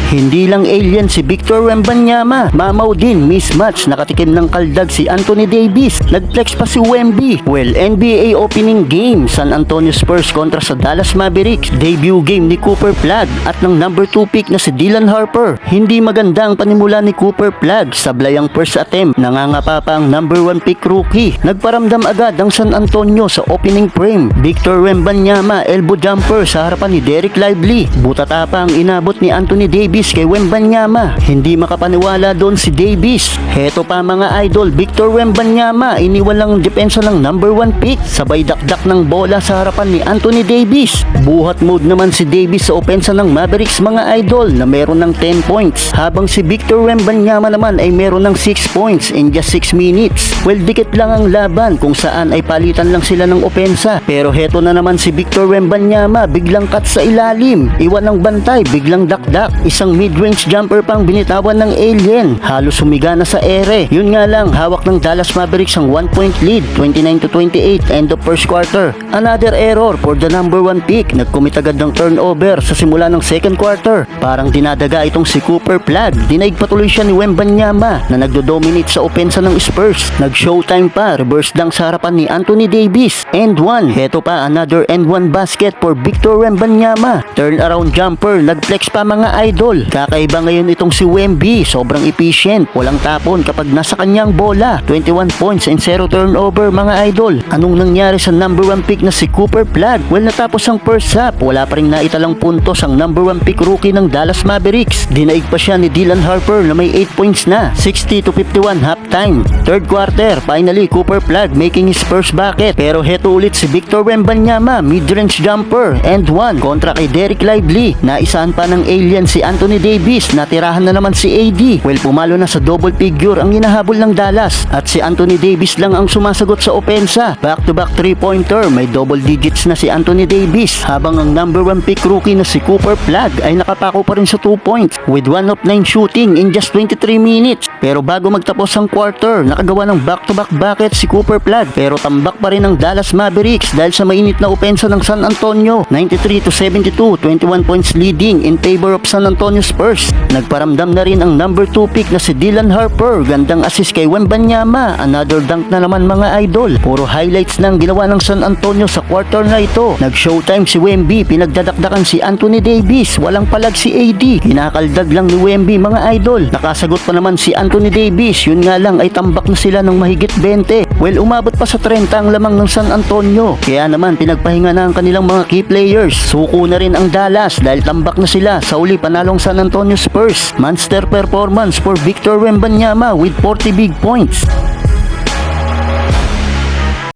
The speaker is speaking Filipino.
Hindi lang alien si Victor Wembanyama, mamaw din mismatch, nakatikim ng kaldag si Anthony Davis, nagflex pa si Wemby. Well, NBA opening game, San Antonio Spurs kontra sa Dallas Mavericks, debut game ni Cooper Flag at ng number 2 pick na si Dylan Harper. Hindi maganda ang panimula ni Cooper Flag, sablay ang first attempt, nangangapa pa ang number 1 pick rookie. Nagparamdam agad ang San Antonio sa opening frame. Victor Wembanyama, elbow jumper sa harapan ni Dereck Lively. Butata pa ang inabot ni Anthony Davis kay Wembanyama. Hindi makapaniwala doon si Davis. Heto pa mga idol, Victor Wembanyama, iniwan lang ang depensa ng number 1 pick. Sabay dakdak ng bola sa harapan ni Anthony Davis. Buhat mode naman si Davis sa opensa ng Mavericks mga idol na meron ng 10 points. Habang si Victor Wembanyama naman ay meron ng 6 points in just 6 minutes. Well, dikit lang ang laban kung saan ay palitan lang sila ng opensa. Pero heto na naman si Victor Wembanyama, biglang cut sa ilalim. Iwan ng bantay, biglang dakdak. Isang mid-range jumper pang binitawan ng alien. Halos humiga na sa ere. Yun nga lang, hawak ng Dallas Mavericks ang 1-point lead, 29-28, end of first quarter. Another error for the number 1 pick. Nagkumit agad ng turnover sa simula ng second quarter. Parang dinadaga itong si Cooper Flag. Dinaig patuloy siya ni Wembanyama na nagdo-dominate sa opensa ng Spurs. Nag-showtime pa, reverse dunk sa harapan ni Anthony Davis. End 1. Heto pa, another end 1 basket for Victor Wembanyama. Turnaround jumper, nag-flex pa mga idol. Kakaiba ngayon itong si Wemby, sobrang efficient. Walang tapon kapag nasa kanyang bola. 21 points and 0 turnover mga idol. Anong nangyari sa number 1 pick na si Cooper Flag? Well, natapos ang first half, wala pa rin naitalang puntos ang number 1 pick rookie ng Dallas Mavericks. Dinaig pa siya ni Dylan Harper na may 8 points na. 60-51 halftime. Third quarter, finally Cooper Flag making his first bucket. Pero heto ulit si Victor Wembanyama, mid-range jumper, and 1 kontra kay Dereck Lively. Naisahan pa ng alien si Anthony Davis, natirahan na naman si AD. Well, pumalo na sa double figure ang hinahabol ng Dallas at si Anthony Davis lang ang sumasagot sa opensa. Back-to-back 3-pointer, may double digits na si Anthony Davis, habang ang number 1 pick rookie na si Cooper Flag ay nakapako pa rin sa 2 points with 1 of 9 shooting in just 23 minutes. Pero bago magtapos ang quarter, nakagawa ng back-to-back bucket si Cooper Flag, pero tambak pa rin ang Dallas Mavericks dahil sa mainit na opensa ng San Antonio. 93-72, 21 points leading in favor of San Antonio Spurs. Nagparamdam na rin ang number 2 pick na si Dylan Harper. Gandang assist kay Wembanyama. Another dunk na naman mga idol. Puro highlights ng ginawa ng San Antonio sa quarter na ito. Nag-showtime si Wemby, pinagdadakdakan si Anthony Davis. Walang palag si AD. Kinakaldag lang ni Wemby mga idol. Nakasagot pa naman si Anthony Davis. Yun nga lang ay tambak na sila ng mahigit 20. Well, umabot pa sa 30 ang lamang ng San Antonio. Kaya naman pinagpahinga na ang kanilang mga key players. Suko na rin ang Dallas dahil tambak na sila. Sa uli panalong San Antonio Spurs. Monster performance for Victor Wembanyama with 40 big points.